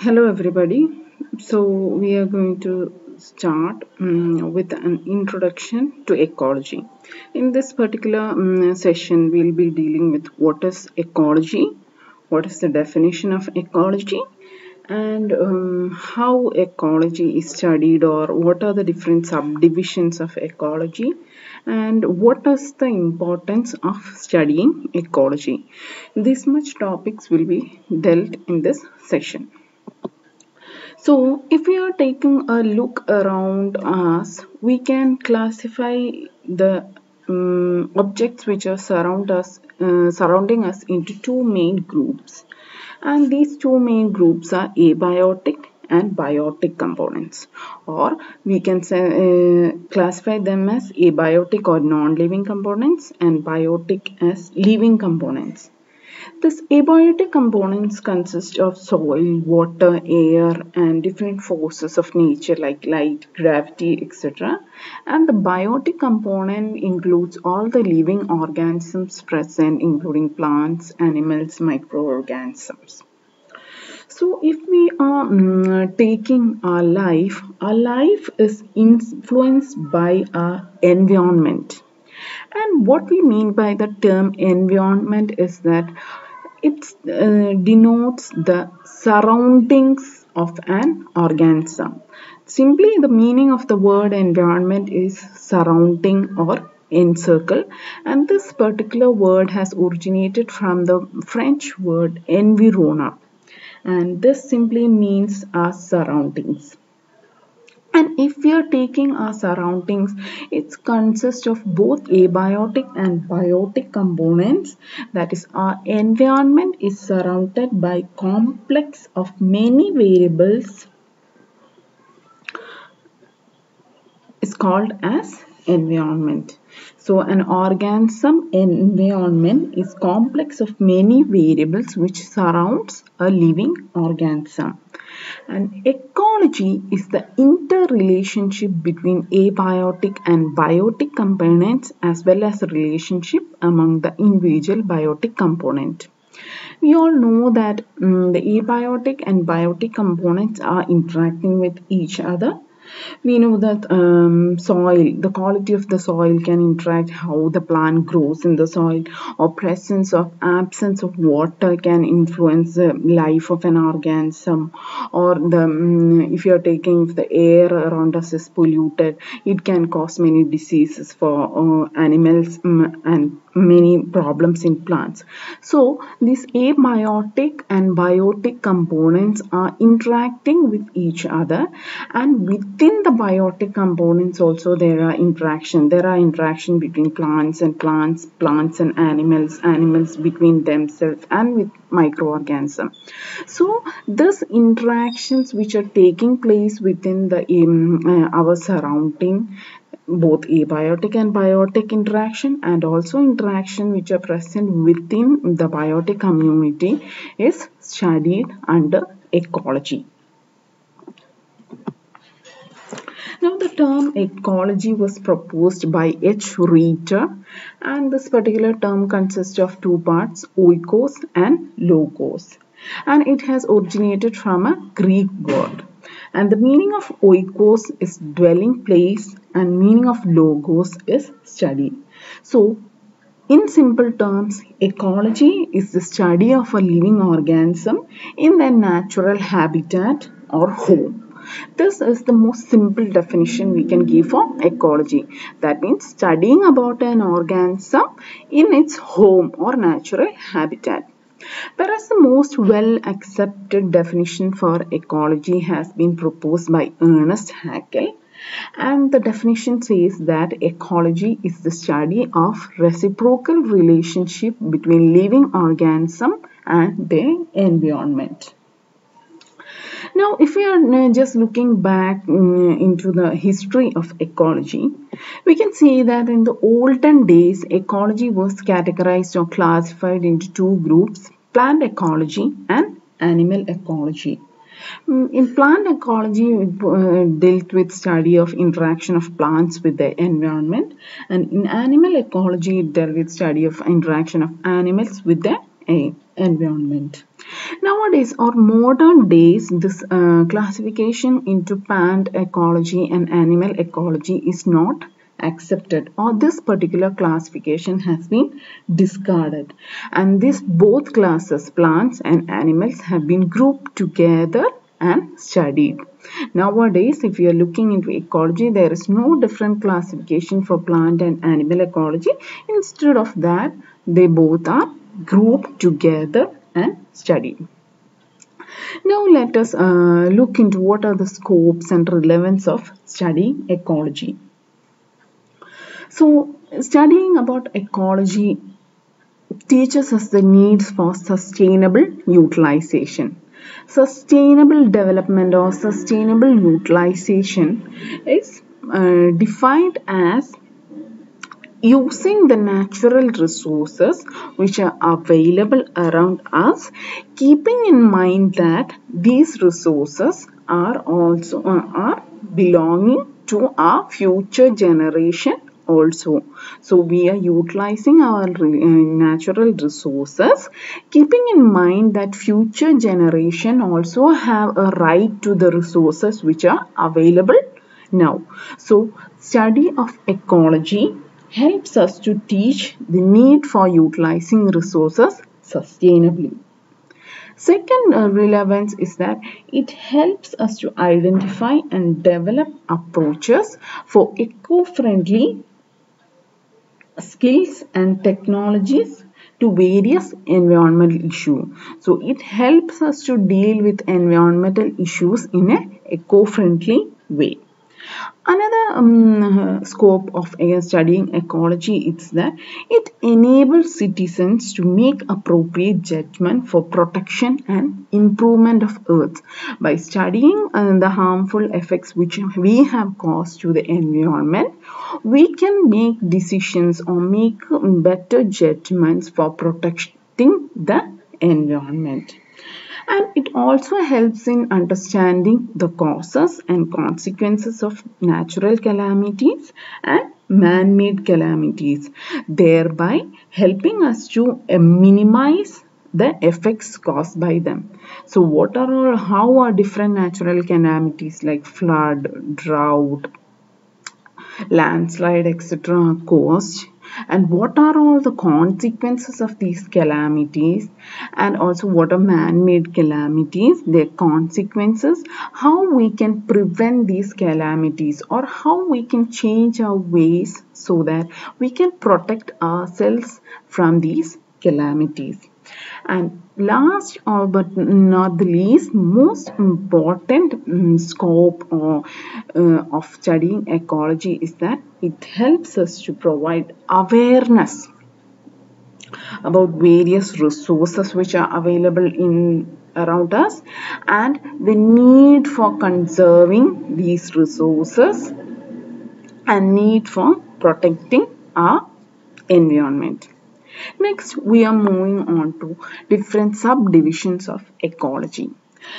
Hello everybody. So we are going to start with an introduction to ecology. In this particular session, we'll be dealing with what is ecology, what is the definition of ecology, and how ecology is studied, or what are the different subdivisions of ecology, and what is the importance of studying ecology. This much topics will be dealt in this session. So, if we are taking a look around us, we can classify the objects which are surrounding us into two main groups, and these two main groups are abiotic and biotic components, or we can say, classify them as abiotic or non-living components and biotic as living components. These abiotic components consist of soil, water, air, and different forces of nature like light, gravity, etc. And the biotic component includes all the living organisms present, including plants, animals, microorganisms. So, if we are taking our life is influenced by our environment. And what we mean by the term environment is that it denotes the surroundings of an organism. Simply, the meaning of the word environment is surrounding or encircle, and this particular word has originated from the French word environner, and this simply means our surroundings. And if we are taking our surroundings, it consists of both abiotic and biotic components. That is, our environment is surrounded by complex of many variables is called as environment. So an organism environment is complex of many variables which surrounds a living organism. And ecology is the interrelationship between abiotic and biotic components, as well as the relationship among the individual biotic component. We all know that the abiotic and biotic components are interacting with each other. We know that soil, the quality of the soil can interact how the plant grows in the soil, or presence or absence of water can influence the life of an organism, or the if you are taking, if the air around us is polluted, it can cause many diseases for animals and many problems in plants. So these abiotic and biotic components are interacting with each other, and within the biotic components also there are interaction between plants and animals between themselves and with microorganisms. So these interactions which are taking place within the our surrounding, both abiotic and biotic interaction, and also interaction which are present within the biotic community, is studied under ecology. Now, the term ecology was proposed by H. Reiter, and this particular term consists of two parts, oikos and logos, and it has originated from a Greek word. And the meaning of oikos is dwelling place, and meaning of logos is study. So, in simple terms, ecology is the study of a living organism in their natural habitat or home. This is the most simple definition we can give for ecology. That means studying about an organism in its home or natural habitat. Whereas the most well accepted definition for ecology has been proposed by Ernest Haeckel, and the definition says that ecology is the study of reciprocal relationship between living organism and their environment. Now, if we are just looking back into the history of ecology, we can see that in the olden days, ecology was categorized or classified into two groups, plant ecology and animal ecology. In plant ecology, it dealt with study of interaction of plants with the environment, and in animal ecology, it dealt with study of interaction of animals with the environment. Nowadays or modern days, this classification into plant ecology and animal ecology is not accepted, or this particular classification has been discarded, and these both classes, plants and animals, have been grouped together and studied. Nowadays, if you are looking into ecology, there is no different classification for plant and animal ecology. Instead of that, they both are grouped together and studied. Now let us look into what are the scopes and relevance of studying ecology. So studying about ecology teaches us the needs for sustainable utilization. Sustainable development or sustainable utilization is defined as using the natural resources which are available around us, keeping in mind that these resources are also are belonging to our future generation also. So we are utilizing our natural resources, keeping in mind that future generation also have a right to the resources which are available now. So study of ecology helps us to teach the need for utilizing resources sustainably. Second relevance is that it helps us to identify and develop approaches for eco-friendly skills and technologies to various environmental issues. So it helps us to deal with environmental issues in an eco-friendly way. Another scope of studying ecology is that it enables citizens to make appropriate judgment for protection and improvement of Earth. By studying the harmful effects which we have caused to the environment, we can make decisions or make better judgments for protecting the environment. And it also helps in understanding the causes and consequences of natural calamities and man-made calamities, thereby helping us to minimize the effects caused by them. So how are different natural calamities like flood, drought, landslide, etc. caused, and what are all the consequences of these calamities, and also what are man-made calamities, their consequences, how we can prevent these calamities, or how we can change our ways so that we can protect ourselves from these calamities. And last but not the least, most important scope of studying ecology is that it helps us to provide awareness about various resources which are available in around us and the need for conserving these resources and need for protecting our environment. Next, we are moving on to different subdivisions of ecology.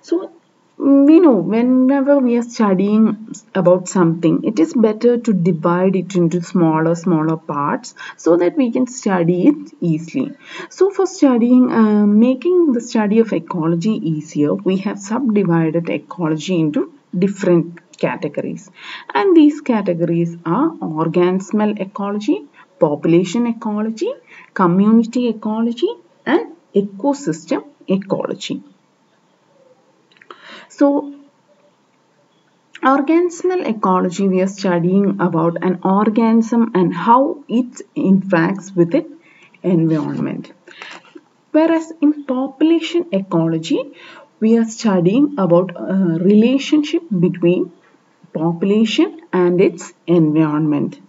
So, we know whenever we are studying about something, it is better to divide it into smaller parts so that we can study it easily. So, for studying, making the study of ecology easier, we have subdivided ecology into different categories, and these categories are organspell ecology, population ecology, community ecology, and ecosystem ecology. So, organspell ecology, we are studying about an organism and how it interacts with its environment. Whereas in population ecology, we are studying about a relationship between population and its environment.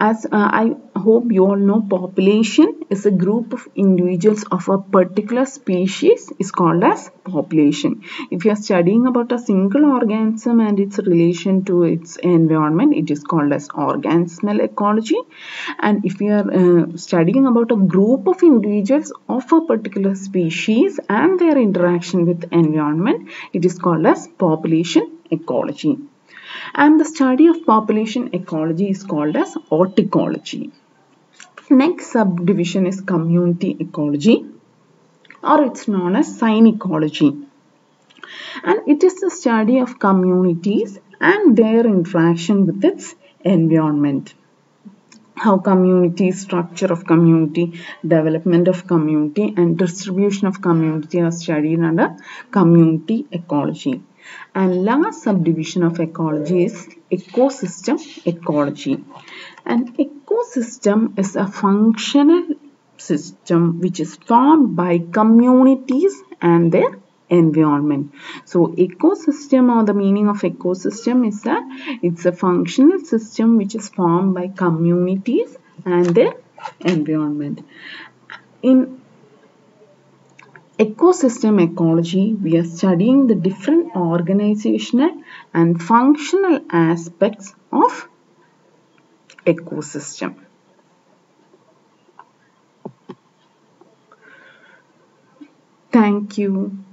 As I hope you all know, population is a group of individuals of a particular species is called as population. If you are studying about a single organism and its relation to its environment, it is called as organspell ecology. And if you are studying about a group of individuals of a particular species and their interaction with environment, it is called as population ecology. And the study of population ecology is called as horticology. Next subdivision is community ecology. or it's known as synecology. And it is the study of communities and their interaction with its environment. How community, structure of community, development of community, and distribution of community are studied under community ecology. And last subdivision of ecology is ecosystem ecology. An ecosystem is a functional system which is formed by communities and their environment. So ecosystem, or the meaning of ecosystem is that it's a functional system which is formed by communities and their environment. In ecosystem ecology, we are studying the different organizational and functional aspects of ecosystem. Thank you.